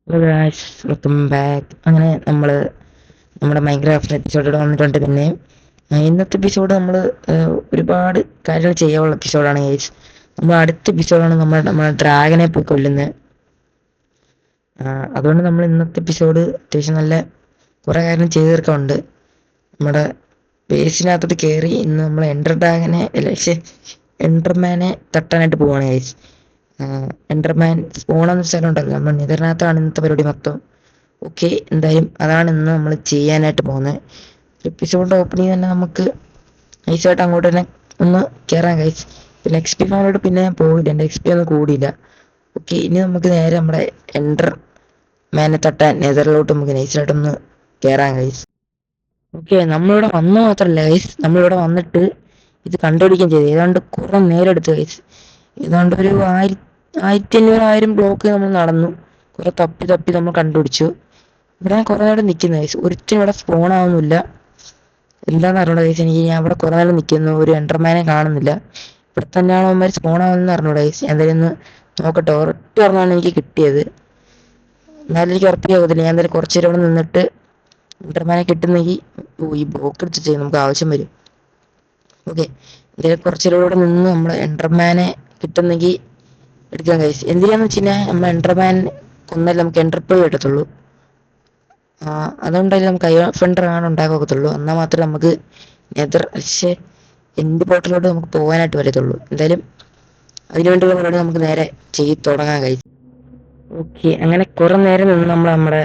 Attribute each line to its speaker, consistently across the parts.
Speaker 1: Hello guys, welcome back. അങ്ങനെ നമ്മുടെ Minecraft എപ്പിസോഡിൽ വന്നിട്ടുണ്ട്. പിന്നെ ഇന്നത്തെ എപ്പിസോഡ് നമ്മൾ ഒരുപാട് കാര്യങ്ങൾ ചെയ്യാനുള്ള എപ്പിസോഡാണ് ഗൈസ്. നമ്മൾ അടുത്ത എപ്പിസോഡാണ് നമ്മുടെ ഡ്രാഗനെ പോയി കൊല്ലുന്നത്. അതുകൊണ്ട് നമ്മൾ ഇന്നത്തെ എപ്പിസോഡ് അത്യാവശ്യം നല്ല കുറേ കാര്യങ്ങൾ ചെയ്ത് തീർക്കാറുണ്ട്. നമ്മുടെ ബേസിനകത്തോട്ട് കയറി ഇന്ന് നമ്മൾ എൻഡർമാനെ തട്ടാനായിട്ട് പോവാണ് ഗൈസ്. എൻഡർമാൻ സ്പോണെന്ന സ്ഥലം ഉണ്ടല്ലോ, നമ്മൾ നെതറിനകത്താണ് ഇന്നത്തെ പരിപാടി മൊത്തം. ഓക്കെ, എന്തായാലും അതാണ് ഇന്ന് നമ്മൾ ചെയ്യാനായിട്ട് പോകുന്നത്. എപ്പിസോഡിൻ്റെ ഓപ്പണിങ് തന്നെ നമുക്ക് നൈസായിട്ട് അങ്ങോട്ട് തന്നെ ഒന്ന് കയറാൻ കഴിച്ചു. പിന്നെ XP ഫാമിലോട്ട് പിന്നെ ഞാൻ പോയില്ല, എൻ്റെ XP ഒന്നും കൂടിയില്ല. ഓക്കെ, ഇനി നമുക്ക് നേരെ നമ്മുടെ എൻഡർ മാനെ തട്ടാൻ നെതറിലോട്ട് നമുക്ക് നൈസായിട്ടൊന്ന് കയറാൻ കഴിച്ചു. ഓക്കെ, നമ്മളിവിടെ വന്നു മാത്രമല്ല ഗൈസ്, നമ്മളിവിടെ വന്നിട്ട് ഇത് കണ്ടുപിടിക്കുകയും ചെയ്തു. ഏതാണ്ട് കുറേ നേരം എടുത്ത് ഗൈസ്. ഏതാണ്ട് ഒരു 1500 ബ്ലോക്ക് നമ്മൾ നടന്നു. കുറെ തപ്പി തപ്പി നമ്മൾ കണ്ടുപിടിച്ചു. ഇവിടെ ഞാൻ കുറേ നേരം നിൽക്കുന്ന ഗൈസ്. ഒരുത്തും ഇവിടെ സ്പോൺ ആവുന്നില്ല. എന്താണെന്ന് അറിഞ്ഞൂടാ ഗൈസ് എനിക്ക്. ഞാൻ ഇവിടെ കുറേ നേരം നിൽക്കുന്നു, ഒരു എൻഡർമാനെ കാണുന്നില്ല. ഇവിടെ തന്നെയാണോ അവന്മാർ സ്പോൺ ആവുന്നതെന്ന് അറിഞ്ഞൂടാ ഗൈസ്. എന്തായാലും ഒന്ന് നോക്കട്ടെ. ഒരൊറ്റ ഒരെണ്ണമാണ് എനിക്ക് കിട്ടിയത്. എന്നാലും എനിക്ക് ഉറപ്പിക്കാകത്തില്ല. ഞാൻ എന്തായാലും കുറച്ച് നേരം ഇവിടെ നിന്നിട്ട് എൻഡർമാനെ കിട്ടുന്നെങ്കിൽ ഈ ബ്ലോക്ക് എടുത്ത് ചെയ്യും, നമുക്ക് ആവശ്യം വരും. ഓക്കെ, എന്തായാലും കുറച്ച് നേരം ഇവിടെ നിന്ന് നമ്മൾ എൻഡർമാനെ കിട്ടുന്നെങ്കിൽ എടുക്കാൻ കഴിച്ചു. എന്തിനാന്ന് വെച്ച് കഴിഞ്ഞാൽ നമ്മൾ എൻഡർമാൻ കൊന്നാലും നമുക്ക് എൻഡർപ്രൈ കിട്ടത്തുള്ളൂ. അതുകൊണ്ടായാലും നമുക്ക് ഫണ്ടർ ആണ് ഉണ്ടാക്കത്തുള്ളൂ. എന്നാൽ മാത്രമേ നമുക്ക് എൻഡ് പോർട്ടലിലോട്ട് നമുക്ക് പോകാനായിട്ട് വരത്തുള്ളൂ. എന്തായാലും അതിനുവേണ്ടിയുള്ള പരിപാടി നമുക്ക് നേരെ ചെയ്ത് തുടങ്ങാൻ കഴിയും. ഓക്കെ, അങ്ങനെ കുറെ നേരം നിന്ന് നമ്മുടെ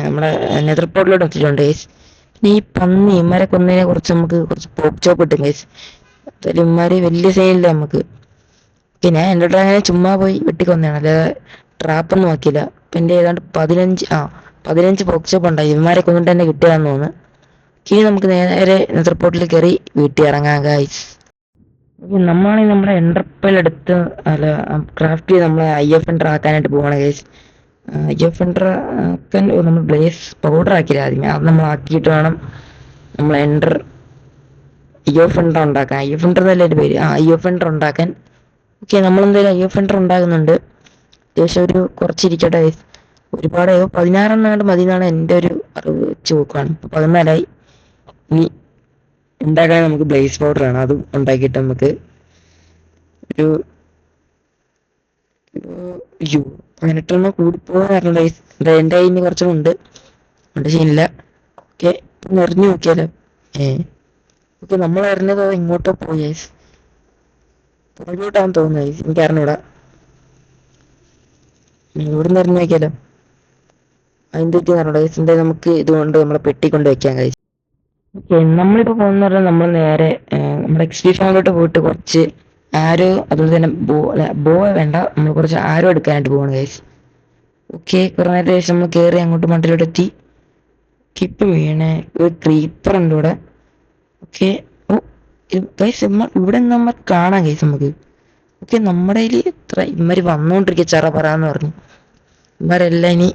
Speaker 1: നമ്മുടെ നെതർ പോർട്ടലിലോട്ട് എത്തിയിട്ടുണ്ട് ഗൈസ്. പിന്നെ ഈ പന്നി ഇമാരെ കൊന്നതിനെ കുറിച്ച് നമുക്ക് കുറച്ച് പോക്ക് ചോപ്പ് കിട്ടും ഗൈസ്. എന്തായാലും ഇമാര് വലിയ സീനില്ല നമുക്ക്. പിന്നെ എൻ്റെ ഡ്രാഗനെ ചുമ്മാ പോയി വെട്ടിക്കൊന്നതാണ്, അല്ലാതെ ട്രാപ്പൊന്നും ആക്കിയില്ല. അപ്പം എൻ്റെ ഏതാണ്ട് 15 പോക്ക് ചോപ്പ് ഉണ്ടായി. ഇവന്മാരെ കൊന്നിട്ട് തന്നെ കിട്ടിയതാന്ന് തോന്നുന്നു. ഇനി നമുക്ക് നേരെ നെതർപോർട്ടിൽ കയറി വീട്ടിൽ ഇറങ്ങാം ഗൈസ്. നമ്മളാണെങ്കിൽ നമ്മുടെ എൻഡർപ്പെൽ എടുത്ത് ക്രാഫ്റ്റ് ചെയ്ത് നമ്മളെ IF എൻഡർ ആക്കാനായിട്ട് പോവാണ് ഗൈസ്. IF എൻഡർ ആക്കാൻ നമ്മൾ ബ്ലേസ് പൗഡർ ആക്കിയില്ല ആദ്യമേ. അത് നമ്മൾ ആക്കിയിട്ട് വേണം നമ്മൾ IF എൻഡർ ഉണ്ടാക്കാൻ. IF എൻഡർ എന്നല്ലേ എൻ്റെ പേര്. IF എൻഡർ ഉണ്ടാക്കാൻ. ഓക്കെ, നമ്മളെന്തായാലും IF എൻഡർ ഉണ്ടാക്കുന്നുണ്ട്. അത്യാവശ്യം ഒരു കുറച്ചിരിക്കട്ടെ ഗൈസ്. ഒരുപാട് 16 മതി എന്നാണ് എൻ്റെ ഒരു അറിവ് വെച്ച് നോക്കുകയാണ്. 14ആയി. ഇനി ഉണ്ടാക്കാൻ നമുക്ക് ബ്ലേസ് പൗഡർ ആണ്. അത് ഉണ്ടാക്കിയിട്ട് നമുക്ക് ഒരു 18 കൂടിപ്പോകാറുണ്ട് ഗൈസ്. എൻ്റെ കയ്യിൽ നിന്ന് കുറച്ചുണ്ട്, അതുകൊണ്ട് ശീലില്ല. ഓക്കെ, ഇപ്പം എറിഞ്ഞു നോക്കിയാലോ. ഓക്കെ, നമ്മൾ എറിഞ്ഞത് ഇങ്ങോട്ടോ പോയി ഗൈസ്. പുറകോട്ടാന്ന് തോന്നുന്നു ഗൈസ്, എനിക്ക് അറിഞ്ഞൂടാ. ഇവിടെ നിന്ന് എറിഞ്ഞു നോക്കിയാലോ. അതിൻ്റെ അറിഞ്ഞൂടാ ഗൈസ്. എന്തായാലും നമുക്ക് ഇതുകൊണ്ട് നമ്മളെ പെട്ടി കൊണ്ട് വെക്കാൻ കഴിയും. ഓക്കെ, നമ്മളിപ്പോൾ പോകുന്ന പറഞ്ഞാൽ നമ്മൾ നേരെ നമ്മുടെ XP ഫാമിലോട്ട് പോയിട്ട് കുറച്ച് ആരോ, അതുപോലെ തന്നെ ബോ വേണ്ട, നമ്മൾ കുറച്ച് ആരോ എടുക്കാനായിട്ട് പോവാണ് ഗൈസ്. ഓക്കെ, കുറേ നേരത്തെ ശേഷം നമ്മൾ കയറി അങ്ങോട്ട് മണ്ടിലോട്ട് എത്തി. ഇപ്പം വീണേ ഒരു ക്രീപ്പർ ഉണ്ട് ഇവിടെ. ഓക്കെ, ഓ ഗൈസ് ഇവിടെ നമ്മൾ കാണാം ഗൈസ് നമുക്ക്. ഓക്കെ, നമ്മുടെ കയ്യിൽ എത്ര ഇവന്മാർ വന്നുകൊണ്ടിരിക്കുക ചറ പറയാന്ന് പറഞ്ഞു. ഇവന്മാരെല്ലാം ഇനി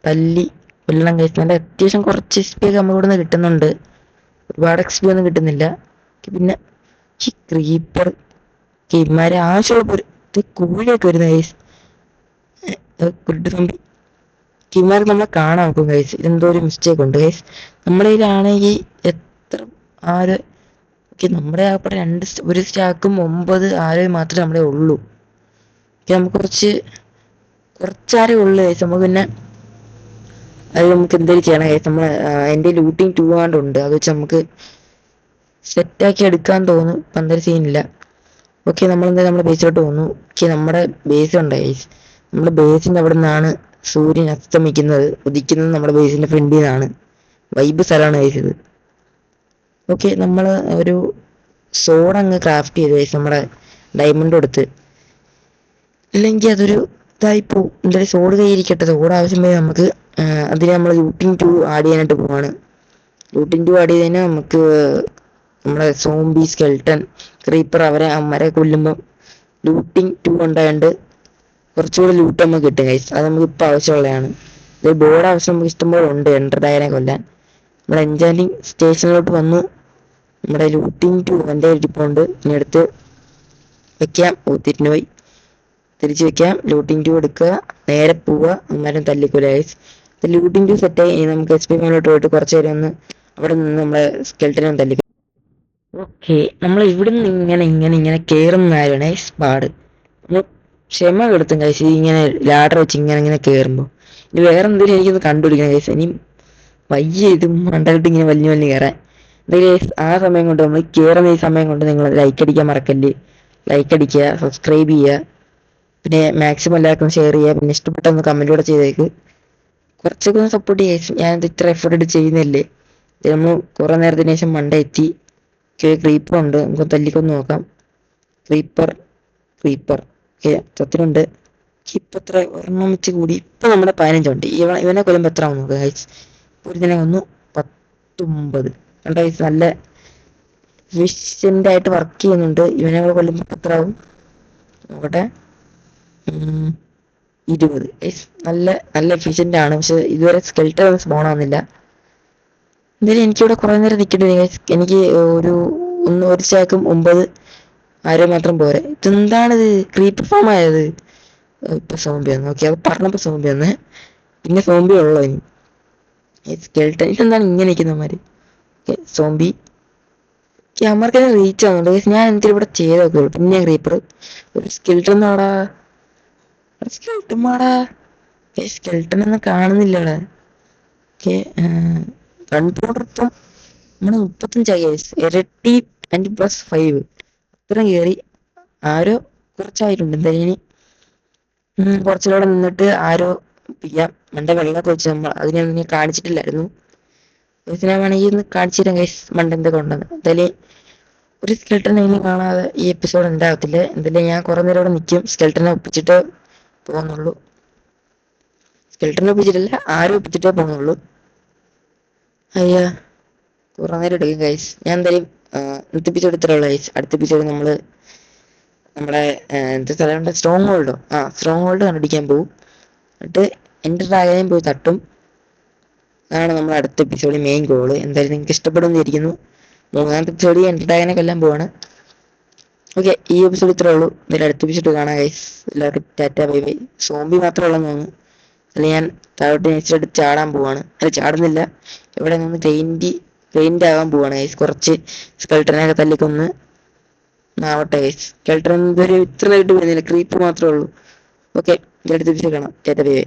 Speaker 1: തല്ലി കൊല്ലണം ഗൈസ്. നല്ല അത്യാവശ്യം കുറച്ച് XP ഒക്കെ നമുക്ക് ഇവിടെ നിന്ന് കിട്ടുന്നുണ്ട്. ഒരുപാട് XP ഒന്നും കിട്ടുന്നില്ല. പിന്നെ ഈ ക്രീപ്പർ ഇവന്മാരെ ആവശ്യമുള്ള കൂലിയൊക്കെ വരുന്ന ഗൈസ്. കുരുട്ട് തമ്പി ഇവന്മാർ നമ്മളെ കാണാൻ നോക്കും ഗൈസ്. ഇതെന്തോ ഒരു മിസ്റ്റേക്ക് ഉണ്ട് ഗൈസ്. നമ്മുടെ കയ്യിലാണെങ്കിൽ എത്ര ആര്. ഓക്കെ, നമ്മുടെ ആകപ്പെടെ ഒരു സ്റ്റാക്കും 9 ആരോ മാത്രമേ നമ്മുടെ ഉള്ളൂ. നമുക്ക് കുറച്ചാരേ ഉള്ളു ഗൈസ്. നമുക്ക് പിന്നെ അത് നമുക്ക് എന്തെങ്കിലും ചെയ്യണം ഗൈസ്. എൻ്റെ ലൂട്ടിങ് 2 ആണ്ടുണ്ട്, അത് വെച്ച് നമുക്ക് സെറ്റാക്കി എടുക്കാൻ തോന്നുന്നു. ഇപ്പം എന്തായാലും സീനില്ല. ഓക്കെ, നമ്മളെന്തായാലും നമ്മുടെ ബേസിലോട്ട് പോകുന്നു. ഓക്കെ, നമ്മുടെ ബേസ് ഉണ്ട് ഗൈസ്. നമ്മുടെ ബേസിൻ്റെ അവിടെ നിന്നാണ് സൂര്യൻ അസ്തമിക്കുന്നത്. ഉദിക്കുന്നത് നമ്മുടെ ബേസിൻ്റെ ഫ്രണ്ടിൽ നിന്നാണ്. വൈബ് സ്ഥലമാണ് ഗൈസ് ഇത്. ഓക്കെ, നമ്മൾ ഒരു സോഡ് അങ്ങ് ക്രാഫ്റ്റ് ചെയ്ത് ഗൈസ് നമ്മുടെ ഡയമണ്ട് കൊടുത്ത്. ഇല്ലെങ്കിൽ അതൊരു ഇതായിപ്പോവും. എന്തായാലും സോഡ് കയ്യിരിക്കട്ടെ. സോഡ് ആവശ്യം വരും നമുക്ക്. അതിന് നമ്മൾ ലൂട്ടിങ് 2 ആഡ് ചെയ്യാനായിട്ട് പോവാണ്. ലൂട്ടിങ് 2 ആഡ് ചെയ്ത് കഴിഞ്ഞാൽ നമുക്ക് നമ്മുടെ സോംബി, സ്കെൽട്ടൺ, ക്രീപ്പർ അവരെ കൊല്ലുമ്പോൾ ലൂട്ടിങ് 2 ഉണ്ടായതുകൊണ്ട് കുറച്ചുകൂടി ലൂട്ട് നമുക്ക് കിട്ടും ഗൈസ്. അത് നമുക്ക് ഇപ്പോൾ ആവശ്യമുള്ളതാണ്. ഇത് ബോർഡ് ആവശ്യം നമുക്ക് ഇഷ്ടംപോലെ ഉണ്ട് എൻഡർ ഡ്രാഗനെ കൊല്ലാൻ. നമ്മുടെ എൻചാൻറ്റിങ് സ്റ്റേഷനിലോട്ട് വന്നു. നമ്മുടെ ലൂട്ടിങ് 2 എൻ്റെ ഇരിപ്പുണ്ട്. ഇനി എടുത്ത് വെക്കാം. തിരിഞ്ഞു പോയി. തിരിച്ചു വെക്കാം. ലൂട്ടിംഗ് ടൂ എടുക്കുക, നേരെ പോവുക, അന്നേരം തല്ലിക്കൂല ഗൈസ്. ലൂട്ടിംഗ് ടൂ സെറ്റായി. നമുക്ക് എസ് പി മേലോട്ട് പോയിട്ട് കുറച്ച് നേരം ഒന്ന് അവിടെ നിന്ന് നമ്മളെ സ്കെൽറ്റനെ തല്ലി. ഓക്കെ, നമ്മൾ ഇവിടെ നിന്ന് ഇങ്ങനെ കയറുന്നതാണ് പാട്. നമ്മൾ ക്ഷമ കെടുത്തും കഴിച്ച് ഇങ്ങനെ ലാഡർ വെച്ച് ഇങ്ങനെ കയറുമ്പോൾ. ഇനി വേറെ എന്തെങ്കിലും എനിക്കൊന്ന് കണ്ടുപിടിക്കണം കഴിച്ച്. ഇനി വയ്യ ഇത് മണ്ടലിട്ട് ഇങ്ങനെ വലിഞ്ഞ് കയറാൻ. എന്തെങ്കിലും ആ സമയം കൊണ്ട് നമ്മൾ കയറുന്ന ഈ സമയം കൊണ്ട് നിങ്ങൾ ലൈക്ക് അടിക്കാൻ മറക്കല്ലേ. ലൈക്ക് അടിക്കുക, സബ്സ്ക്രൈബ് ചെയ്യുക, പിന്നെ മാക്സിമം എല്ലാവർക്കും ഷെയർ ചെയ്യുക. പിന്നെ ഇഷ്ടപ്പെട്ടൊന്ന് കമൻറ്റ് കൂടെ ചെയ്തേക്ക്. കുറച്ചൊക്കെ ഒന്ന് സപ്പോർട്ട് ചെയ്യാം. ഞാനിത് ഇത്ര എഫേർട്ട് ഇട്ട് ചെയ്യുന്നില്ലേ. നമ്മൾ കുറേ നേരത്തിന് ശേഷം മണ്ട എത്തി. ക്രീപ്പർ ഉണ്ട്, നമുക്ക് തല്ലിക്കൊന്ന് നോക്കാം. ക്രീപ്പർ ഓക്കെ ചത്തിനുണ്ട്. ഇപ്പം എത്ര ഒരെണ്ണം വെച്ച് കൂടി. ഇപ്പം നമ്മുടെ 15 ഉണ്ട്. ഇവനെ കൊല്ലുമ്പോൾ എത്ര ആവും നോക്കുക ഗൈസ്. ഒരു ദിനം വന്നു 19. കണ്ട ഗൈസ്, നല്ല എഫിഷ്യൻ്റ് ആയിട്ട് വർക്ക് ചെയ്യുന്നുണ്ട്. ഇവനെ കൊല്ലുമ്പോൾ എത്ര ആവും നോക്കട്ടെ. 20. ഗൈസ് നല്ല എഫിഷ്യൻ്റ് ആണ്. പക്ഷെ ഇതുവരെ സ്കെൽറ്റൻ സ്പോൺ ആവുന്നില്ല. എന്തായാലും എനിക്കിവിടെ കുറേ നേരം നിൽക്കേണ്ടി ഗൈസ്. എനിക്ക് ഒരു സ്റ്റാക്കും 9 ആരോ മാത്രം പോരെ. ഇതെന്താണിത്, ക്രീപ്പർ ഫോം ആയത്. ഇപ്പൊ സോംബി വന്നു. ഓക്കെ, അത് പറഞ്ഞപ്പോ സോംബി വന്നേ. പിന്നെ സോംബി ഉള്ളോ ഇനി. സ്കെൽട്ടൻ ഇതെന്താണ് ഇങ്ങനെ നിൽക്കുന്നമാര്. സോംബി അമ്മർക്ക് റീച്ച് ആവുന്നുണ്ട്. ഞാൻ എന്തെങ്കിലും ഇവിടെ ചെയ്തൊക്കെ പിന്നെ ക്രീപ്പർ ഒരു സ്കെൽട്ടൻ ആടാ. സ്കെൽട്ടൻ മാടാ. സ്കെൽട്ടൻ ഒന്നും കാണുന്നില്ല അവിടെ. ഓക്കെ, ഗൺ പൗഡർ ഇപ്പം നമ്മള് 35 ഇരട്ടി 5+5 അത്രയും കയറി. ആരോ കുറച്ചായിട്ടുണ്ട്. എന്തായാലും ഇനി കുറച്ചുകൂടെ നിന്നിട്ട് ആരോ ചെയ്യാം. മണ്ട വെള്ളമൊക്കെ വെച്ച് നമ്മൾ അതിനെ കാണിച്ചിട്ടില്ലായിരുന്നു. ഞാൻ വേണമെങ്കിൽ ഒന്ന് കാണിച്ചു തരാം ഗൈസ് മണ്ട എന്തൊക്കെ ഉണ്ടെന്ന്. എന്തായാലും ഒരു സ്കെൽട്ടനെ ഇനി കാണാതെ ഈ എപ്പിസോഡ് ഉണ്ടാകത്തില്ല. എന്തായാലും ഞാൻ കുറേ നേരം ഇവിടെ നിൽക്കും. സ്കെൽട്ടനെ ഒപ്പിച്ചിട്ട് പോകുന്നുള്ളൂ. സ്കെൽട്ടനെ ഒപ്പിച്ചിട്ടില്ല, ആരും ഒപ്പിച്ചിട്ടേ പോകുന്നുള്ളൂ. അയ്യാ, കുറേ നേരം എടുക്കും ഗൈസ്. ഞാൻ എന്തായാലും ഇന്നത്തെ എപ്പിസോഡ് ഇത്രേ ഉള്ളൂ ഗൈസ്. അടുത്ത എപ്പിസോഡ് നമ്മള് നമ്മുടെ എന്താ സ്ഥലമുണ്ട്, സ്ട്രോങ് ഹോൾഡ് കണ്ടുപിടിക്കാൻ പോകും. എന്നിട്ട് എൻ്റെ ഡ്രാഗനെയും പോയി തട്ടും. അതാണ് നമ്മുടെ അടുത്ത എപ്പിസോഡ് മെയിൻ ഗോള്. എന്തായാലും നിങ്ങൾക്ക് ഇഷ്ടപ്പെടുമെന്ന് ഇരിക്കുന്നു. 3-ാമത്തെ എപ്പിസോഡ് എൻ്റെ ഡ്രാഗനെ കൊല്ലാൻ പോവാണ്. ഓക്കെ, ഈ എപ്പിസോഡ് ഇത്രേ ഉള്ളൂ. എന്തായാലും അടുത്ത എപ്പിസോഡ് കാണാം ഗൈസ്. എല്ലാവർക്കും ടാറ്റ ബൈ ബൈ. സോംബി മാത്രമേ ഉള്ളെന്ന് തോന്നുന്നു. അല്ലെങ്കിൽ ഞാൻ താഴോട്ട് നെക്സ്റ്റ് ചാടാൻ പോവാണ്. അല്ല, ചാടുന്നില്ല, ഇവിടെ നിന്ന് പെയിന്റ് ആകാൻ പോവാണ് ഗൈസ്. കുറച്ച് സ്കെൽട്ടനൊക്കെ തല്ലിക്കൊന്ന് ആവട്ടെ ഗൈസ്. സ്കെൽട്ടൻ ഇതുവരെ ഇത്രയായിട്ട് വരുന്നില്ല, ക്രീപ്പ് മാത്രമേ ഉള്ളൂ. ഓക്കെ, അടുത്ത എപ്പിസോഡ് കാണാം. Tata bye bye.